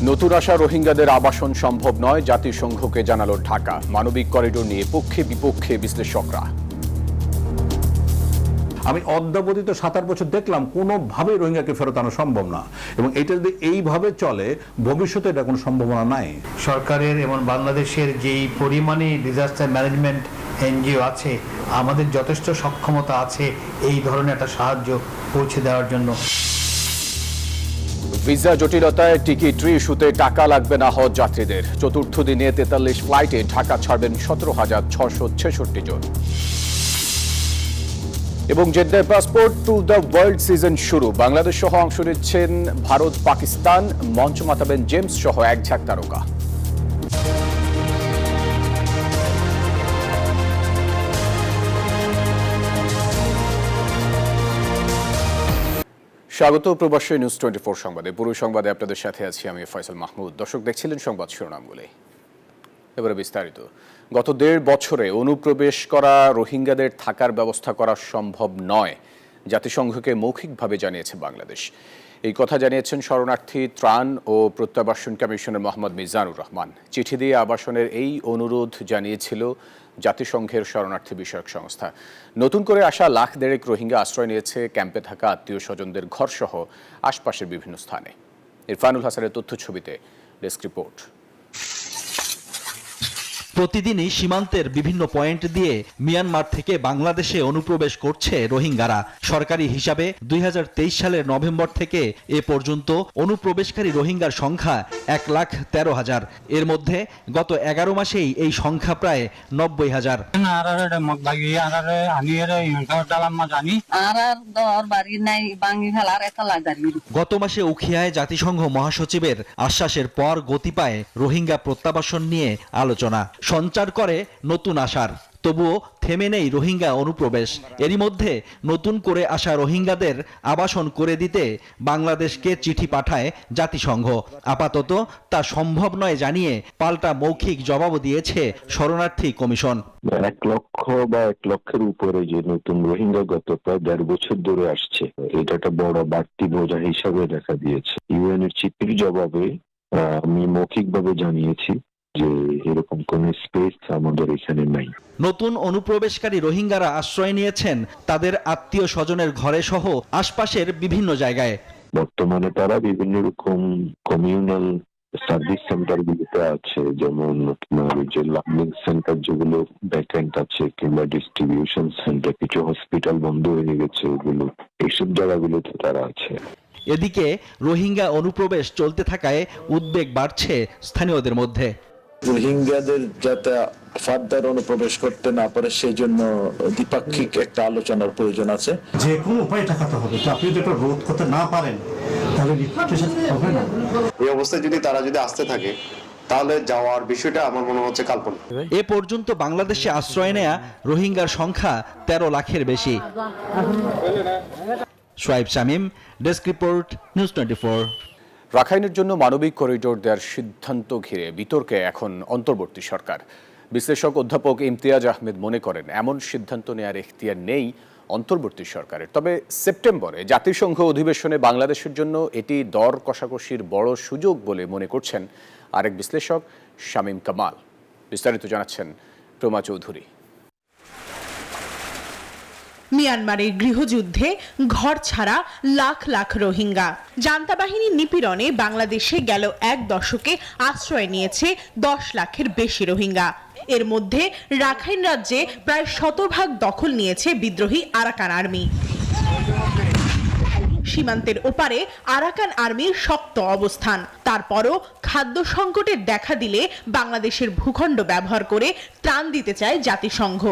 নতুন আসা রোহিঙ্গাদের আবাসন সম্ভব নয়, জাতিসংঘকে জানালো ঢাকা। মানবিক করিডোর নিয়ে পক্ষে বিপক্ষে বিশ্লেষকরা। আমি অদ্যাবধি তো ৭-৮ বছর দেখলাম কোনোভাবেই রোহিঙ্গাকে ফেরত আনা সম্ভব না, এবং এটা যদি এইভাবে চলে ভবিষ্যতে এটা কোনো সম্ভাবনা নাই। সরকারের এবং বাংলাদেশের যেই পরিমাণে ডিজাস্টার ম্যানেজমেন্ট এনজিও আছে, আমাদের যথেষ্ট সক্ষমতা আছে এই ধরনের একটা সাহায্য পৌঁছে দেওয়ার জন্য। ভিসা জটিলতায় টিকিট ইস্যুতে টাকা লাগবে না হজ যাত্রীদের। চতুর্থ দিনে ৪৩ ফ্লাইটে ঢাকা ছাড়বেন ১৭,৬৬৬ জন। এবং জেদ্দায় passport to the world season শুরু। বাংলাদেশ সহ অংশ নিচ্ছেন ভারত, পাকিস্তান। মঞ্চ মাতাবেন জেমস সহ এক ঝাঁক তারকা। স্বাগত প্রবাসী নিউজ 24 সংবাদে। পুরো সংবাদে আপনাদের সাথে আছি আমি ফয়সাল মাহমুদ। দর্শক, দেখছিলেন সংবাদ শিরোনামগুলি, এবারে বিস্তারিত। গত ১.৫ বছরে অনুপ্রবেশ করা রোহিঙ্গাদের থাকার ব্যবস্থা করা সম্ভব নয়, জাতিসংঘকে মৌখিকভাবে জানিয়েছে বাংলাদেশ। এই কথা জানিয়েছেন শরণার্থী ত্রাণ ও প্রত্যাবাসন কমিশনার মোহাম্মদ মিজানুর রহমান। চিঠি দিয়ে আবাসনের এই অনুরোধ জানিয়েছিল জাতিসংঘের শরণার্থী বিষয়ক সংস্থা। নতুন করে আসা ১,৫০,০০০ রোহিঙ্গা আশ্রয় নিয়েছে ক্যাম্পে থাকা আত্মীয় স্বজনদের ঘরসহ আশপাশের বিভিন্ন স্থানে। ইরফানুল হাসানের তথ্য ছবিতে ডেস্ক রিপোর্ট। প্রতিদিনই সীমান্তের বিভিন্ন পয়েন্ট দিয়ে মিয়ানমার থেকে বাংলাদেশে অনুপ্রবেশ করছে রোহিঙ্গারা। সরকারি হিসাবে ২০২৩ সালের নভেম্বর থেকে এ পর্যন্ত অনুপ্রবেশকারী রোহিঙ্গার সংখ্যা ১,১৩,০০০। এর মধ্যে গত ১১ মাসেই এই সংখ্যা প্রায় ৯০,০০০। গত মাসে উখিয়ায় জাতিসংঘ মহাসচিবের আশ্বাসের পর গতি পায় রোহিঙ্গা প্রত্যাবাসন নিয়ে আলোচনা। সঞ্চার করে নতুন আশার, তবুও থেমে নেই রোহিঙ্গা অনুপ্রবেশ। এরই মধ্যে নতুন করে আসা রোহিঙ্গাদের আবাসন করে দিতে বাংলাদেশকে চিঠি পাঠায় জাতিসংঘ। আপাতত তা সম্ভব নয় জানিয়ে পাল্টা মৌখিক জবাবও দিয়েছে শরণার্থী কমিশন। ১ লক্ষ বা ১ লক্ষের উপরে যে নতুন রোহিঙ্গা গত প্রায় ১.৫ বছর ধরে আসছে, এটা একটা বড় বাড়তি বোঝা হিসাবে দেখা দিয়েছে। ইউএন এর চিঠির জবাবে আমি মৌখিকভাবে জানিয়েছি যে এরকম কোন স্পেস আমাদের এখানে নাই। নতুন অনুপ্রবেশকারী রোহিঙ্গারা আশ্রয় নিয়েছেন তাদের আত্মীয় স্বজনের ঘরে সহ আশপাশের বিভিন্ন জায়গায়। বর্তমানে তারা বিভিন্ন রকম কমিউনাল সার্ভিস সেন্টার গুলোতে আছে, যেমন আপনার যে লার্নিং সেন্টার যেগুলো ভ্যাকেন্ট আছে, কিংবা ডিস্ট্রিবিউশন সেন্টার, কিছু হসপিটাল বন্ধ হয়ে গেছে, এগুলো এইসব জায়গাগুলোতে তারা আছে। এদিকে রোহিঙ্গা অনুপ্রবেশ চলতে থাকায় উদ্বেগ বাড়ছে স্থানীয়দের মধ্যে। রোহিঙ্গাদের যাতে ফার্দার অনুপ্রবেশ করতে না পারে সেই জন্য দ্বিপাক্ষিক একটা আলোচনার প্রয়োজন আছে। যে কোনো উপায় টাকাতে হবে, আপনি যদি এটা রোধ করতে না পারেন তাহলে রিপার্টেশন হবে না। এই অবস্থায় যদি তারা আসতে থাকে তাহলে যাওয়ার বিষয়টা আমার মনে হচ্ছে কাল্পনিক। এ পর্যন্ত বাংলাদেশে আশ্রয় নেয়া রোহিঙ্গার সংখ্যা ১৩ লাখের বেশি। Shoaib Shamim, desk report, news 24। রাখাইনের জন্য মানবিক করিডোর দেওয়ার সিদ্ধান্ত ঘিরে বিতর্কে এখন অন্তর্বর্তী সরকার। বিশ্লেষক অধ্যাপক ইমতিয়াজ আহমেদ মনে করেন এমন সিদ্ধান্ত নেওয়ার এখতিয়ার নেই অন্তর্বর্তী সরকারের। তবে সেপ্টেম্বরে জাতিসংঘ অধিবেশনে বাংলাদেশের জন্য এটি দর কষাকষির বড় সুযোগ বলে মনে করছেন আরেক বিশ্লেষক শামীম কামাল। বিস্তারিত জানাচ্ছেন প্রমা চৌধুরী। মিয়ানমারের গৃহযুদ্ধে ঘর ছাড়া লাখ লাখ রোহিঙ্গা। জান্তা বাহিনীর নিপীড়নে বাংলাদেশে গেল ১ দশকে আশ্রয় নিয়েছে ১০ লাখের বেশি রোহিঙ্গা। এর মধ্যে রাখাইন রাজ্যে প্রায় ১০০% দখল নিয়েছে বিদ্রোহী আরাকান আর্মি। সীমান্তের ওপারে আরাকান আর্মির শক্ত অবস্থান। তারপরও খাদ্য সংকটের দেখা দিলে বাংলাদেশের ভূখণ্ড ব্যবহার করে ত্রাণ দিতে চায় জাতিসংঘ।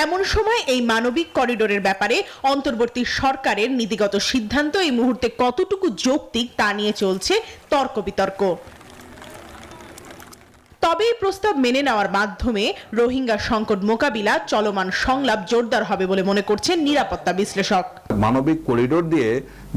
এমন সময় এই মানবিক করিডোরের ব্যাপারে অন্তর্বর্তী সরকারের নীতিগত সিদ্ধান্ত এই মুহূর্তে কতটুকু যৌক্তিক তা নিয়ে চলছে তর্ক বিতর্ক। তবে এই প্রস্তাব মেনে নেওয়ার মাধ্যমে রোহিঙ্গা সংকট মোকাবিলা চলমান সংলাপ জোরদার হবে বলে মনে করছেন নিরাপত্তা বিশ্লেষক। মানবিক করিডোর দিয়ে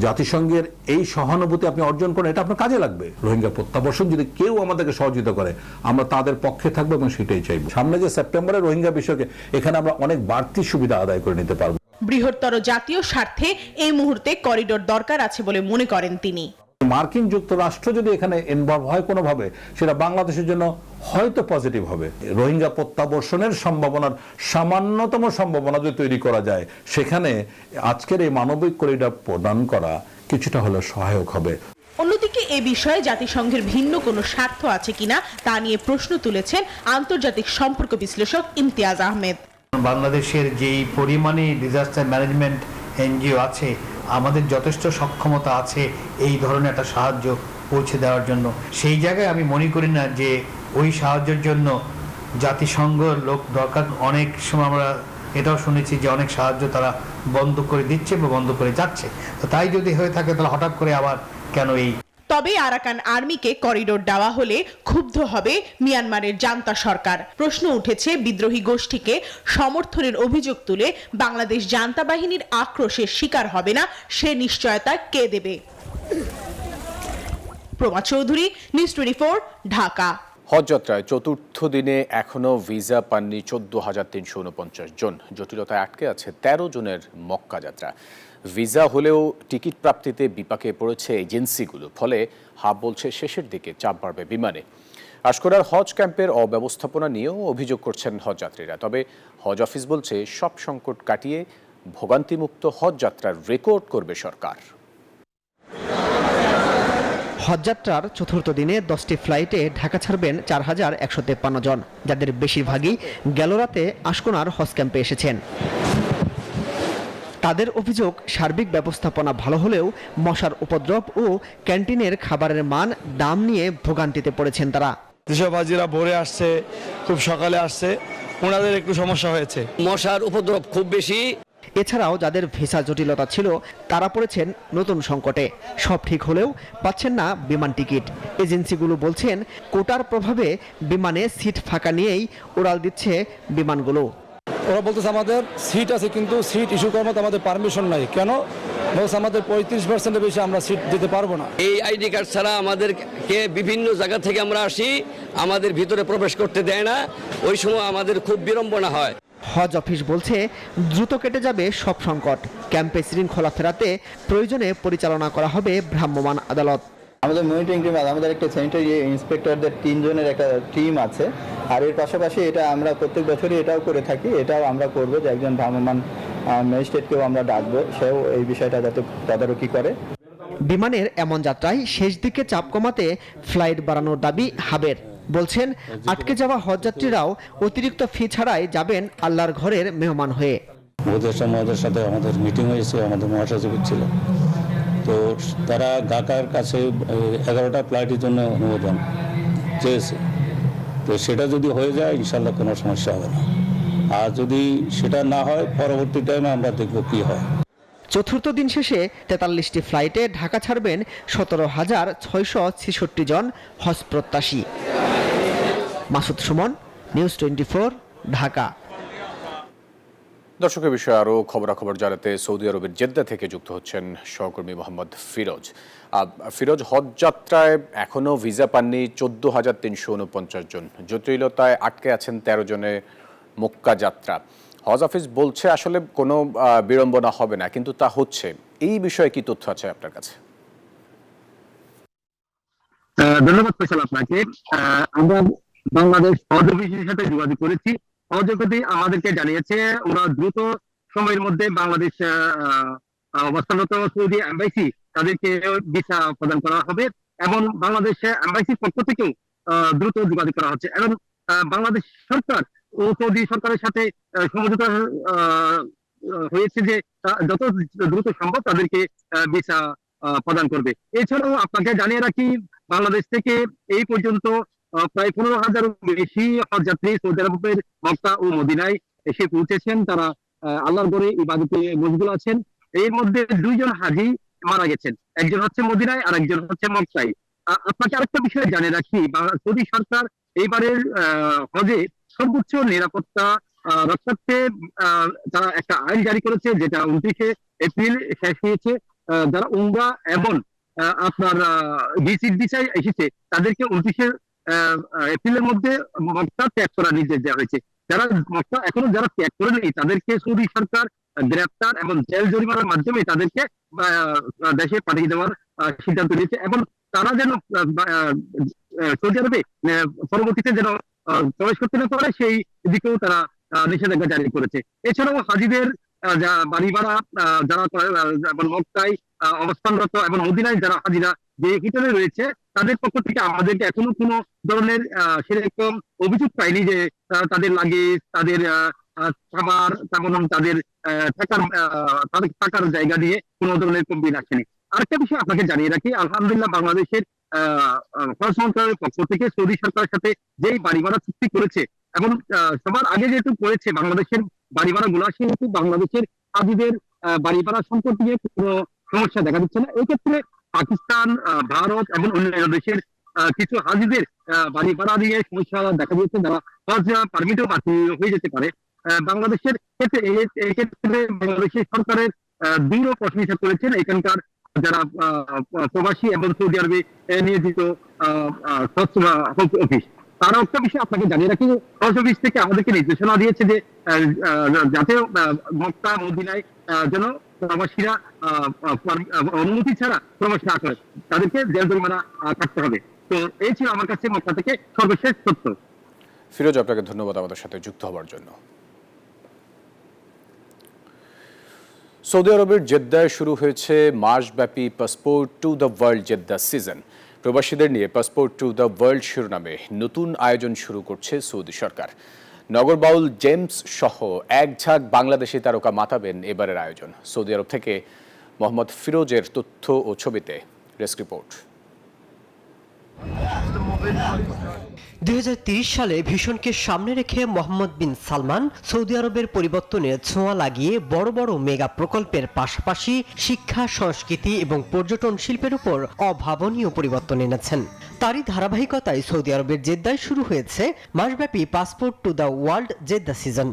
জাতিসংঘের এই সহানুভূতি আপনি অর্জন করেন, এটা আপনার কাজে লাগবে। রোহিঙ্গা প্রত্যাবাসন যদি কেউ আমাদেরকে সহযোগিতা করে আমরা তাদের পক্ষে থাকবো এবং সেটাই চাইব। সামনে যে সেপ্টেম্বরে রোহিঙ্গা বিষয়কে এখানে আমরা অনেক বাড়তি সুবিধা আদায় করে নিতে পারবো। বৃহত্তর জাতীয় স্বার্থে এই মুহূর্তে করিডোর দরকার আছে বলে মনে করেন তিনি। মার্কিন যুক্তরাষ্ট্র যদি এখানে ইনভলভ হয় কোনোভাবে, সেটা বাংলাদেশের জন্য হয়তো পজিটিভ হবে। রোহিঙ্গা প্রত্যাবর্ষণের সম্ভাবনার সামান্যতম সম্ভাবনা যদি তৈরি করা যায়, সেখানে আজকের এই মানবিক করিডর প্রদান করা কিছুটা হলেও সহায়ক হবে। অন্যদিকে এ বিষয়ে জাতিসংঘের ভিন্ন কোনো স্বার্থ আছে কিনা তা নিয়ে প্রশ্ন তুলেছেন আন্তর্জাতিক সম্পর্ক বিশ্লেষক ইমতিয়াজ আহমেদ। বাংলাদেশের যেই পরিমাণে ডিজাস্টার ম্যানেজমেন্ট এনজিও আছে, আমাদের যথেষ্ট সক্ষমতা আছে এই ধরনের একটা সাহায্য পৌঁছে দেওয়ার জন্য। সেই জায়গায় আমি মনে করি না যে ওই সাহায্যের জন্য জাতিসংঘ লোক দরকার। অনেক সময় আমরা এটাও শুনেছি যে অনেক সাহায্য তারা বন্ধ করে দিচ্ছে বা বন্ধ করে যাচ্ছে। তো তাই যদি হয়ে থাকে তাহলে হঠাৎ করে আবার কেন এই। তবে আরাকান আর্মিকে করিডোর দেওয়া হলে ক্ষুব্ধ হবে মিয়ানমারের জান্তা সরকার। প্রশ্ন উঠেছে বিদ্রোহী গোষ্ঠীকে সমর্থনের অভিযোগ তুলে বাংলাদেশ জান্তা বাহিনীর আক্রোশের শিকার হবে না সে নিশ্চয়তা কে দেবে। প্রমা চৌধুরী, নিউজ 24, ঢাকা। হজ যাত্রায় চতুর্থ দিনে এখনো ভিসা পাননি 14,349 জন। জটিলতায় আটকে আছে 13 জনের মক্কা যাত্রা। ভিসা হলেও টিকিট প্রাপ্তিতে বিপাকে পড়েছে এজেন্সিগুলো। ফলে হাব বলছে শেষের দিকে চাপ বাড়বে বিমানে। আশকোরার হজ ক্যাম্পের অব্যবস্থাপনা নিয়েও অভিযোগ করছেন হজযাত্রীরা। তবে হজ অফিস বলছে সব সংকট কাটিয়ে ভোগান্তিমুক্ত হজ যাত্রার রেকর্ড করবে সরকার। হজযাত্রার চতুর্থ দিনে 10টি ফ্লাইটে ঢাকা ছাড়বেন 4,153 জন, যাদের বেশিরভাগই গেল রাতে আশকোনার হজ ক্যাম্পে এসেছেন। তাদের অভিযোগ, সার্বিক ব্যবস্থাপনা ভালো হলেও মশার উপদ্রব ও ক্যান্টিনের খাবারের মান, দাম নিয়ে ভোগান্তিতে পড়েছেন তারা। যেসব হাজিরা ভোরে আসছে, খুব সকালে আসছে, ওনাদের একটু সমস্যা হয়েছে। মশার উপদ্রব খুব বেশি। এছাড়াও যাদের ভিসা জটিলতা ছিল তারা পড়েছেন নতুন সংকটে। সব ঠিক হলেও পাচ্ছেন না বিমান টিকিট। এজেন্সিগুলো বলছেন কোটার প্রভাবে বিমানে সিট ফাঁকা নিয়েই উড়াল দিচ্ছে বিমানগুলো। ওরা বলতেছে আমাদের সিট আছে কিন্তু সিট ইস্যু করার মতো আমাদের পারমিশন নাই। কেন বলছে আমাদের 35% বেশি আমরা সিট দিতে পারবো না। এই আইডি কার্ড ছাড়া আমাদেরকে বিভিন্ন জায়গা থেকে আমরা আসি, আমাদের ভিতরে প্রবেশ করতে দেয় না। ওই সময় আমাদের খুব বিড়ম্বনা হয়। হজ অফিস বলছে দ্রুত কেটে যাবে সব সংকট। ক্যাম্পে শৃঙ্খলা ফেরাতে প্রয়োজনে পরিচালনা করা হবে ভ্রাম্যমাণ আদালত। আমাদের মনিটরিং টিম, আমাদের একটা স্যানিটারি ইন্সপেক্টরদের 3 জনের একটা টিম আছে। আর এর পাশাপাশি এটা আমরা প্রত্যেক বছরই এটাও করে থাকি, এটাও আমরা করব যে একজন ভ্রাম্যমাণ ম্যাজিস্ট্রেটকেও আমরা ডাকবো, সেও এই বিষয়টা যাতে তদারকি করে। বিমানের এমন যাত্রায় শেষ দিকে চাপ কমাতে ফ্লাইট বাড়ানোর দাবি হাবের। বলছেন আটকে যাওয়া হজযাত্রীরাও অতিরিক্ত ফি ছাড়াই যাবেন আল্লাহর ঘরের মেহমান হয়ে। মহোদয়ের সাথে আমাদের মিটিং হয়েছে, আমাদের মহাসচিব ছিল, তো তারা ঢাকার কাছে 11টা ফ্লাইটের জন্য অনুমোদন চেয়েছে। তো সেটা যদি হয়ে যায় ইনশাল্লাহ কোনো সমস্যা হবে না। আর যদি সেটা না হয় পরবর্তী টাইমে আমরা দেখব কি হয়। চতুর্থ দিন শেষে 43টি ফ্লাইটে ঢাকা ছাড়বেন 17,666 জন হজ প্রত্যাশী। মাসুদ সুমন, নিউজ 24, ঢাকা। দর্শকের বিষয়ে আরও খবরাখবর জানাতে সৌদি আরবের জেদ্দা থেকে যুক্ত হচ্ছেন সহকর্মী মোহাম্মদ ফিরোজ। ফিরোজ, হজ যাত্রায় এখনও ভিসা পাননি 14,349 জন। জটিলতায় আটকে আছেন 13 জনের মক্কা যাত্রা। হজ অফিস বলছে আসলে কোনো বিড়ম্বনা হবে না, কিন্তু তা হচ্ছে। এই বিষয়ে কি তথ্য আছে আপনার কাছে? ধন্যবাদ ফয়সাল আপনাকে। আমরা বাংলাদেশ হজ অফিসের সাথে যোগাযোগ করেছি। হজ অফিস আমাদেরকে জানিয়েছে ওরা দ্রুত সময়ের মধ্যে বাংলাদেশ অবস্থানরত সৌদি এম্বাসি তাদেরকে ভিসা প্রদান করা হবে এবং বাংলাদেশ এম্বাসির পক্ষ থেকেও দ্রুত যোগাযোগ করা হচ্ছে এবং বাংলাদেশ সরকার ও সৌদি সরকারের সাথে সমঝোতা হয়েছে যে যত দ্রুত সম্ভব তাদেরকে ভিসা প্রদান করবে। এছাড়াও আপনাকে জানিয়ে রাখি, বাংলাদেশ থেকে এই পর্যন্ত প্রায় 15,000-এরও বেশি হজযাত্রী সৌদি আরবের মক্কা ও মদিনায় এসে পৌঁছেছেন। তারা আল্লাহর ঘরে ইবাদতে মশগুল আছেন। এর মধ্যে 2 জন হাজী মারা গেছেন, একজন হচ্ছে মদিনায় আর একজন হচ্ছে মক্কায়। আপনাকে আরেকটা বিষয় জানিয়ে রাখি, সৌদি সরকার এইবারের হজে সর্বোচ্চ নিরাপত্তা রক্ষার্থে তারা একটা আইন জারি করেছে, যেটা 29শে এপ্রিল শেষ হয়েছে। যারা উমরা এবং আপনার ভিজিট ভিসায় এসেছে তাদেরকে 29শে এপ্রিলের মধ্যে মক্কা ত্যাগ করার নির্দেশ দেওয়া হয়েছে। যারা মক্কা এখনো যারা ত্যাগ করে নেই তাদেরকে সৌদি সরকার গ্রেপ্তার এবং জেল জরিমানার মাধ্যমে তাদেরকে দেশে পাঠিয়ে দেওয়ার সিদ্ধান্ত নিয়েছে এবং তারা যেন সৌদি আরবে পরবর্তীতে যেন প্রবেশ করতে না পারে সেই দিকেও তারা নিষেধাজ্ঞা জারি করেছে। এছাড়াও হাজিদের বাড়ি ভাড়া যারা যেমন মক্কায় অবস্থানরত এবং মদিনায় যারা হাজিরা যে হোটেলে রয়েছে তাদের পক্ষ থেকে আমাদেরকে এখনো কোনো ধরনের সেরকম অভিযোগ পাইনি যে তাদের লাগেজ, তাদের খাবার, তেমন তাদের থাকার জায়গা নিয়ে কোনো ধরনের কমপ্লেন আসেনি। আরেকটা বিষয় আপনাকে জানিয়ে রাখি, আলহামদুলিল্লাহ বাংলাদেশের পররাষ্ট্র মন্ত্রণালয়ের পক্ষ থেকে সৌদি সরকারের সাথে যেই বাড়ি ভাড়া চুক্তি করেছে এবং সবার আগে যেহেতু করেছে বাংলাদেশের বাড়ি ভাড়া গুলা, সেহেতু বাংলাদেশের হাজিদের বাড়ি ভাড়া সম্পর্কে কোনো সমস্যা দেখা দিচ্ছে না। এক্ষেত্রে পাকিস্তান, ভারত এবং অন্যান্য দেশের কিছু হাজিদের বাড়ি ভাড়া নিয়ে সমস্যা দেখা দিয়েছে, যারা হজ পারমিটও বাতিল হয়ে যেতে পারে। বাংলাদেশের ক্ষেত্রে এক্ষেত্রে বাংলাদেশের সরকারের দৃঢ় প্রশংসা করেছেন এখানকার যারা প্রবাসী এবং সৌদি আরবে নিয়োজিত অফিস। তারা একটা বিষয় আপনাকে জানিয়ে রাখি, হজ অফিস থেকে আমাদেরকে নির্দেশনা দিয়েছে যে যাতে মক্কা মদিনায় যেন প্রবাসীরা অনুমতি ছাড়া প্রবাসী না করে, তাদেরকে জেল জরিমানা কাটতে হবে। তো এই ছিল আমার কাছে মক্কা থেকে সর্বশেষ তথ্য। ফিরোজ, আপনাকে ধন্যবাদ আমাদের সাথে যুক্ত হওয়ার জন্য। সৌদি আরবের জেদ্দায় শুরু হয়েছে মাসব্যাপী passport to the world Jeddah season. প্রবাসীদের নিয়ে পাসপোর্ট টু দ্য ওয়ার্ল্ড শিরোনামে নতুন আয়োজন শুরু করছে সৌদি সরকার। নগরবাউল জেমস সহ এক ঝাঁক বাংলাদেশি তারকা মাতাবেন এবারের আয়োজন। সৌদি আরব থেকে মোহাম্মদ ফিরোজের তথ্য ও ছবিতে ডেস্ক রিপোর্ট। 2030 সালে ভীষণকে সামনে রেখে মোহাম্মদ বিন সালমান সৌদি আরবের পরিবর্তনের ছোঁয়া লাগিয়ে বড় বড় মেগা প্রকল্পের পাশাপাশি শিক্ষা, সংস্কৃতি এবং পর্যটন শিল্পের উপর অভাবনীয় পরিবর্তন এনেছেন। তারই ধারাবাহিকতায় সৌদি আরবের জেদ্দায় শুরু হয়েছে মাসব্যাপী passport to the world Jeddah season.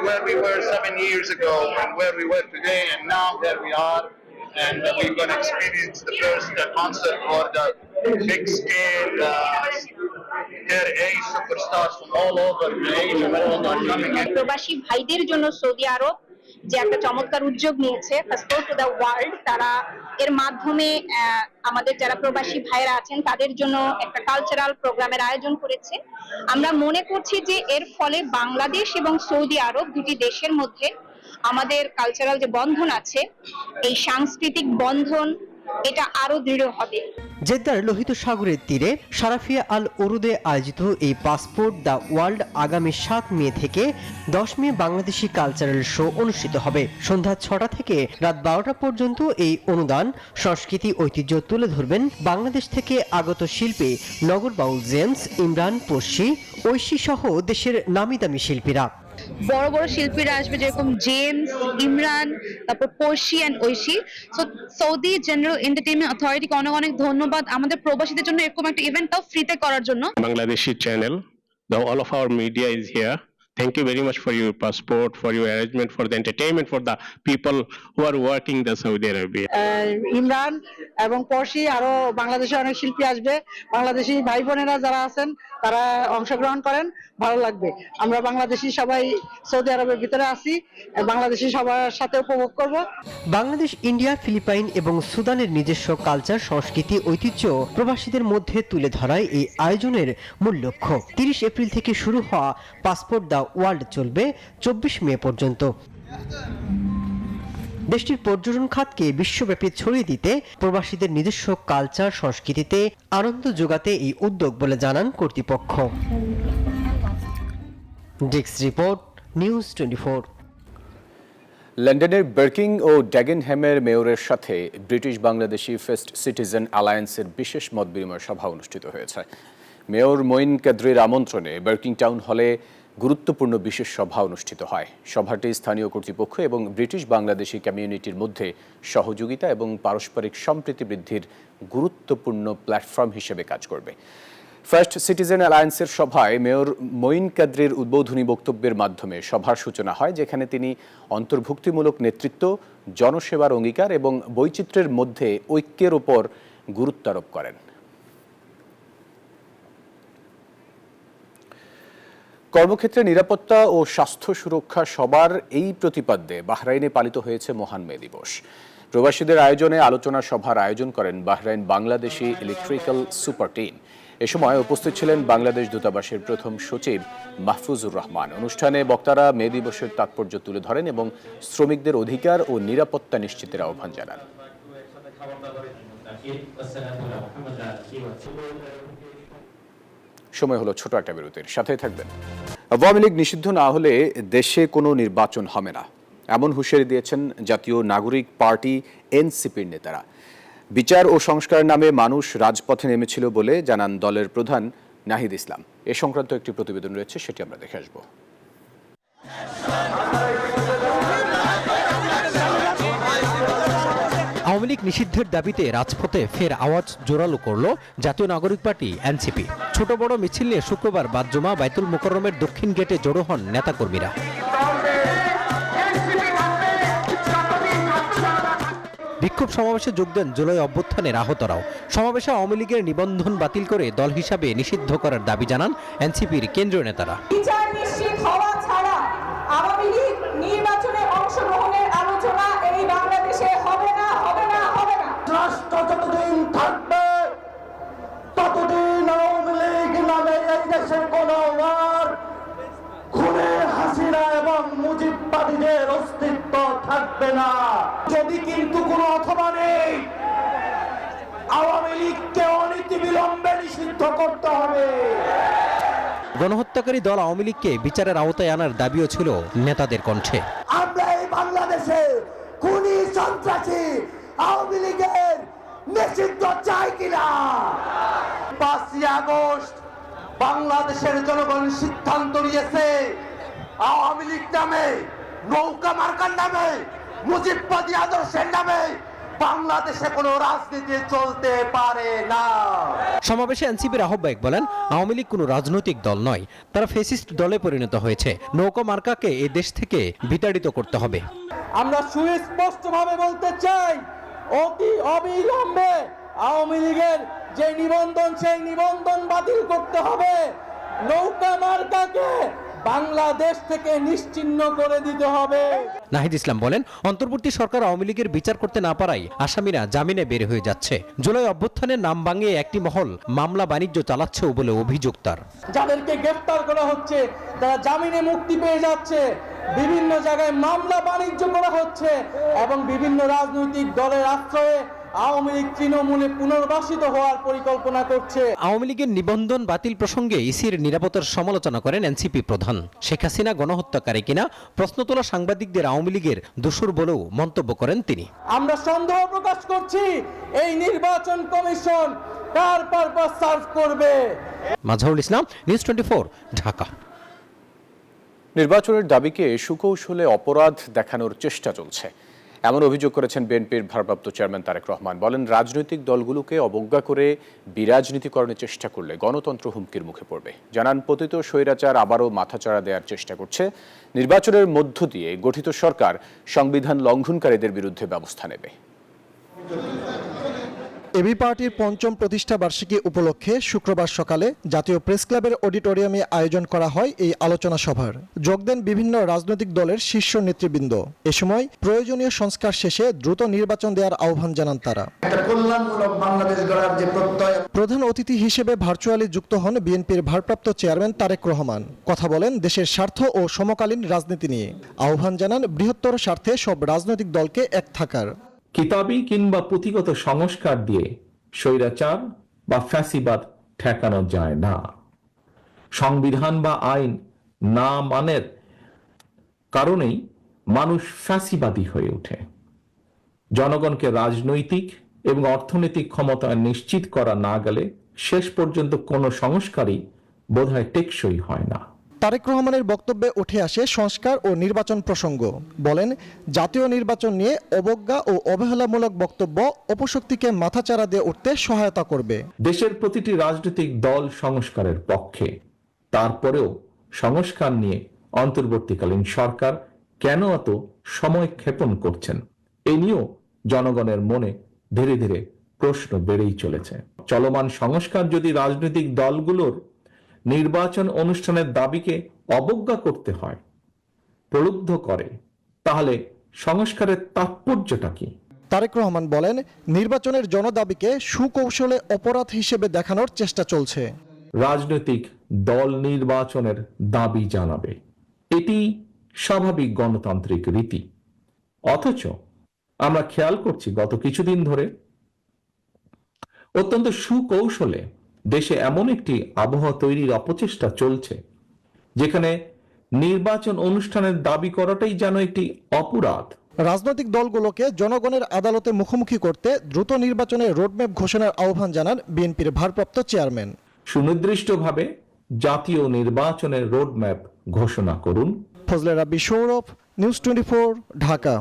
Where we were 7 years ago and where we were today, and now there we are, and we're going to experience the first concert for the big scale Tier A superstars from all over Asia world are coming in. প্রবাসী ভাইদের জন্য Saudi আরব যে একটা চমৎকার উদ্যোগ নিয়েছে passport to the world, তারা এর মাধ্যমে আমাদের যারা প্রবাসী ভাইরা আছেন তাদের জন্য একটা কালচারাল প্রোগ্রামের আয়োজন করেছে। আমরা মনে করছি যে এর ফলে বাংলাদেশ এবং সৌদি আরব দুটি দেশের মধ্যে আমাদের কালচারাল যে বন্ধন আছে, এই সাংস্কৃতিক বন্ধন, এটা আরো দৃঢ় হবে। জেদ্দার লোহিত সাগরের তীরে সারাফিয়া আল উরুদে আয়োজিত এই পাসপোর্ট দ্য ওয়ার্ল্ড আগামী 7 মে থেকে 10 মে বাংলাদেশি কালচারাল শো অনুষ্ঠিত হবে। সন্ধ্যা 6টা থেকে রাত 12টা পর্যন্ত এই অনুদান সংস্কৃতি ঐতিহ্য তুলে ধরবেন বাংলাদেশ থেকে আগত শিল্পী নগরবাউল জেমস, ইমরান, পর্শি, ঐশী সহ দেশের নামি দামি শিল্পীরা। বড় বড় শিল্পীরা আসবে, যেরকম জেমস, ইমরান, তারপর Porshi and Oishi. Saudi general entertainment অথরিটিকে অনেক অনেক ধন্যবাদ আমাদের প্রবাসীদের জন্য এরকম একটা ইভেন্টটাও ফ্রিতে করার জন্য। Bangladeshi channel, all of our media is here. Thank you very much for your passport, for your arrangement, for the entertainment, for the people who are working the Saudi Arabia. Imran এবং পর্শি, আরো বাংলাদেশে অনেক শিল্পী আসবে। বাংলাদেশি ভাই বোনেরা যারা আছেন তারা অংশগ্রহণ করেন, ভালো লাগবে। আমরা বাংলাদেশি সবাই সৌদি আরবের ভিতরে আছি, বাংলাদেশি সবার সাথে উপভোগ করব। বাংলাদেশ, ইন্ডিয়া, ফিলিপাইন এবং সুদানের নিজস্ব কালচার, সংস্কৃতি, ঐতিহ্য প্রবাসীদের মধ্যে তুলে ধরায় এই আয়োজনের মূল লক্ষ্য। 30 এপ্রিল থেকে শুরু হওয়া পাসপোর্ট দ্য ওয়ার্ল্ড চলবে 24 মে পর্যন্ত। দেশটির পর্যটন খাতকে বিশ্বব্যাপী ছড়িয়ে দিতে, প্রবাসীদের নিজস্ব কালচার সংস্কৃতিতে আনন্দ যোগাতে এই উদ্যোগ বলে জানান কর্তৃপক্ষ। Desk report, news 24। লন্ডনের বার্কিং ও ড্যাগেনহ্যামের মেয়রের সাথে ব্রিটিশ বাংলাদেশি ফার্স্ট সিটিজেন অ্যালায়েন্সের বিশেষ মতবিনিময় সভা অনুষ্ঠিত হয়েছে। মেয়র মঈন কাদরির আমন্ত্রণে বার্কিং টাউন হলে গুরুত্বপূর্ণ বিশেষ সভা অনুষ্ঠিত হয়। সভাটি স্থানীয় কর্তৃপক্ষ এবং ব্রিটিশ বাংলাদেশি কমিউনিটির মধ্যে সহযোগিতা এবং পারস্পরিক সম্প্রীতি বৃদ্ধির গুরুত্বপূর্ণ প্ল্যাটফর্ম হিসেবে কাজ করবে। ফার্স্ট সিটিজেন অ্যালায়েন্সের সভায় মেয়র মঈন কাদরির উদ্বোধনী বক্তব্যের মাধ্যমে সভার সূচনা হয়, যেখানে তিনি অন্তর্ভুক্তিমূলক নেতৃত্ব, জনসেবার অঙ্গীকার এবং বৈচিত্র্যের মধ্যে ঐক্যের ওপর গুরুত্ব আরোপ করেন। কর্মক্ষেত্রে নিরাপত্তা ও স্বাস্থ্য সুরক্ষা সবার এই প্রতিপাদ্যে বাহরাইনে পালিত হয়েছে মহান মে দিবস। প্রবাসীদের আয়োজনে আলোচনা সভার আয়োজন করেন Bahrain Bangladeshi electrical super team. এ সময় উপস্থিত ছিলেন বাংলাদেশ দূতাবাসের প্রথম সচিব মাহফুজুর রহমান। অনুষ্ঠানে বক্তারা মে দিবসের তাৎপর্য তুলে ধরেন এবং শ্রমিকদের অধিকার ও নিরাপত্তা নিশ্চিতের আহ্বান জানান। সময় হলো ছোট একটা বিরতির, সাথেই থাকবেন। আওয়ামী লীগ নিষিদ্ধ না হলে দেশে কোনো নির্বাচন হবে না, এমন হুঁশিয়ারি দিয়েছেন জাতীয় নাগরিক পার্টি এনসিপির নেতারা। বিচার ও সংস্কারের নামে মানুষ রাজপথে নেমেছিল বলে জানান দলের প্রধান নাহিদ ইসলাম। এ সংক্রান্ত একটি প্রতিবেদন রয়েছে, সেটি আমরা দেখে আসব। আওয়ামী লীগ নিষিদ্ধের দাবিতে রাজপথে ফের আওয়াজ জোরালো করল জাতীয় নাগরিক পার্টি এনসিপি। ছোট বড় মিছিল নিয়ে শুক্রবার বাদ-জুমা বাইতুল মোকাররমের দক্ষিণ গেটে জড়ো হন নেতাকর্মীরা। বিক্ষোভ সমাবেশে যোগ দেন জুলাই অভ্যুত্থানের আহতরাও। সমাবেশে আওয়ামী লীগের নিবন্ধন বাতিল করে দল হিসাবে নিষিদ্ধ করার দাবি জানান এনসিপির কেন্দ্রীয় নেতারা। বিচার নিশ্চিত হওয়া ছাড়া আওয়ামী লীগ নির্বাচনে অংশগ্রহণের আলোচনা এই বাংলাদেশে হবে না, হবে না, হবে না। রাষ্ট্র যতদিন থাকবে ততদিন আওয়ামী লীগ নামে এই দেশে কোনো আর খুনে হাসিনা এবং মুজিববাদীদের অস্তিত্ব থাকবে না। যদি কিন্তু কোনো অথবা নেই, আওয়ামী লীগকে অনতিবিলম্বে নিষিদ্ধ করতে হবে। গণহত্যাকারী দল আওয়ামী লীগকে বিচারের আওতায় আনার দাবিও ছিল নেতাদের কণ্ঠে। আমরা এই বাংলাদেশে খুনি সন্ত্রাসী আওয়ামী লীগের নিষিদ্ধ চাই কিনা। 5ই আগস্ট বাংলাদেশের জনগণ সিদ্ধান্ত নিয়েছে আওয়ামী লীগ নামে, নৌকা মার্কার নামে, মুজিববাদী আদর্শের নামে বাংলাদেশে কোনো রাজনীতি চলতে পারে না। সমাবেশে এনসিপির আহ্বায়ক বলেন, আওয়ামী লীগ কোনো রাজনৈতিক দল নয়, তারা ফ্যাসিস্ট দলে পরিণত হয়েছে। নৌকা মার্কাকে এই দেশ থেকে বিতাড়িত করতে হবে। আমরা সুস্পষ্টভাবে বলতে চাই, অতি অবিলম্বে আওয়ামী লীগের যে নিবন্ধন, সেই নিবন্ধন বাতিল করতে হবে। নৌকা মার্কাকে বাংলাদেশ থেকে নিশ্চিহ্ন করে দিতে হবে। নাহিদ ইসলাম বলেন, অন্তর্বর্তী সরকার আওয়ামী লীগের বিচার করতে না পারায় আসামিরা জামিনে বের হয়ে যাচ্ছে। জুলাই অভ্যুত্থানের নাম ভাঙিয়ে একটি মহল মামলা বাণিজ্য চালাচ্ছে বলে অভিযোগ তার। যাদেরকে গ্রেফতার করা হচ্ছে তারা জামিনে মুক্তি পেয়ে যাচ্ছে, বিভিন্ন জায়গায় মামলা বাণিজ্য করা হচ্ছে এবং বিভিন্ন রাজনৈতিক দলের আশ্রয়ে আওয়ামী লীগ তৃণমূলে পুনর্বাসিত হওয়ার পরিকল্পনা করছে। আওয়ামী লীগের নিবন্ধন বাতিল প্রসঙ্গে ইসির নিরাপত্তার সমালোচনা করেন এনসিপি প্রধান। শেখ হাসিনা গণহত্যাকারী কিনা প্রশ্ন তোলা সাংবাদিকদের আওয়ামী লীগের দোসর বলেও মন্তব্য করেন তিনি। আমরা সন্দেহ প্রকাশ করছি, এই নির্বাচন কমিশন কার পারপাস সার্ভ করবে। মাজহারুল ইসলাম, নিউজ 24, ঢাকা। নির্বাচনের দাবিকে সুকৌশলে অপরাধ দেখানোর চেষ্টা চলছে, এমন অভিযোগ করেছেন বিএনপির ভারপ্রাপ্ত চেয়ারম্যান তারেক রহমান। বলেন, রাজনৈতিক দলগুলোকে অবজ্ঞা করে বিরাজনীতিকরণের চেষ্টা করলে গণতন্ত্র হুমকির মুখে পড়বে। জানান, পতিত স্বৈরাচার আবারও মাথাচাড়া দেওয়ার চেষ্টা করছে। নির্বাচনের মধ্য দিয়ে গঠিত সরকার সংবিধান লঙ্ঘনকারীদের বিরুদ্ধে ব্যবস্থা নেবে। এবি পার্টির ৫ম প্রতিষ্ঠা বার্ষিকী উপলক্ষে শুক্রবার সকালে জাতীয় প্রেস ক্লাবের অডিটোরিয়ামে আয়োজন করা হয় এই আলোচনা সভার। যোগ দেন বিভিন্ন রাজনৈতিক দলের শীর্ষ নেতৃবৃন্দ। এ সময় প্রয়োজনীয় সংস্কার শেষে দ্রুত নির্বাচন দেওয়ার আহ্বান জানান তারা। প্রধান অতিথি হিসেবে ভার্চুয়ালি যুক্ত হন বিএনপির ভারপ্রাপ্ত চেয়ারম্যান তারেক রহমান। কথা বলেন দেশের স্বার্থ ও সমকালীন রাজনীতি নিয়ে। আহ্বান জানান বৃহত্তর স্বার্থে সব রাজনৈতিক দলকে এক থাকার। কিতাবী কিংবা পুঁথিগত সংস্কার দিয়ে স্বৈরাচার বা ফ্যাসিবাদ ঠেকানো যায় না। সংবিধান বা আইন না মানের কারণেই মানুষ ফ্যাসিবাদী হয়ে ওঠে। জনগণকে রাজনৈতিক এবং অর্থনৈতিক ক্ষমতা নিশ্চিত করা না গেলে শেষ পর্যন্ত কোনো সংস্কারই বোধহয় টেকসই হয় না। তারেক রহমানের বক্তব্যে উঠে আসে সংস্কার ও নির্বাচন প্রসঙ্গ। বলেন, জাতীয় নির্বাচন নিয়ে অবজ্ঞা ও অবহেলামূলক বক্তব্য অপশক্তিকে মাথাচাড়া দিয়ে উঠতে সহায়তা করবে। দেশের প্রতিটি রাজনৈতিক দল সংস্কারের পক্ষে, তারপরেও সংস্কার নিয়ে অন্তর্বর্তীকালীন সরকার কেন এত সময় ক্ষেপণ করছেন, এই নিয়েও জনগণের মনে ধীরে ধীরে প্রশ্ন বেড়েই চলেছে। চলমান সংস্কার যদি রাজনৈতিক দলগুলোর নির্বাচন অনুষ্ঠানের দাবিকে অবজ্ঞা করতে হয়, প্রলুব্ধ করে, তাহলে সংস্কারের তাৎপর্যটা কি? তারেক রহমান বলেন, নির্বাচনের জনদাবিকে সুকৌশলে অপরাধ হিসেবে দেখানোর চেষ্টা চলছে। রাজনৈতিক দল নির্বাচনের দাবি জানাবে, এটি স্বাভাবিক গণতান্ত্রিক রীতি। অথচ আমরা খেয়াল করছি গত কিছুদিন ধরে অত্যন্ত সুকৌশলে দেশে এমন একটি আবহাওয়া তৈরির অপচেষ্টা চলছে যেখানে নির্বাচন অনুষ্ঠানের দাবি করাটাই যেন একটি অপরাধ। রাজনৈতিক দলগুলোকে জনগণের আদালতে মুখোমুখি করতে দ্রুত নির্বাচনের রোডম্যাপ ঘোষণার আহ্বান জানান বিএনপির ভারপ্রাপ্ত চেয়ারম্যান। সুনির্দিষ্টভাবে জাতীয় নির্বাচনের রোডম্যাপ ঘোষণা করুন। ফজলে রাব্বি, সৌরভ, নিউজ 24, ঢাকা।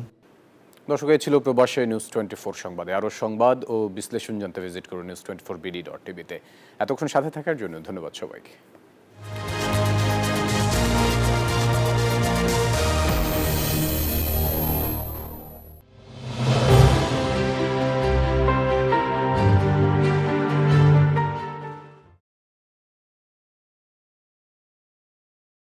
দর্শক, এই ছিল প্রবাসে নিউজ 24 সংবাদে। আরও সংবাদ ও বিশ্লেষণ জানতে ভিজিট করুন news24bd.tv তে। এতক্ষণ সাথে থাকার জন্য ধন্যবাদ সবাইকে।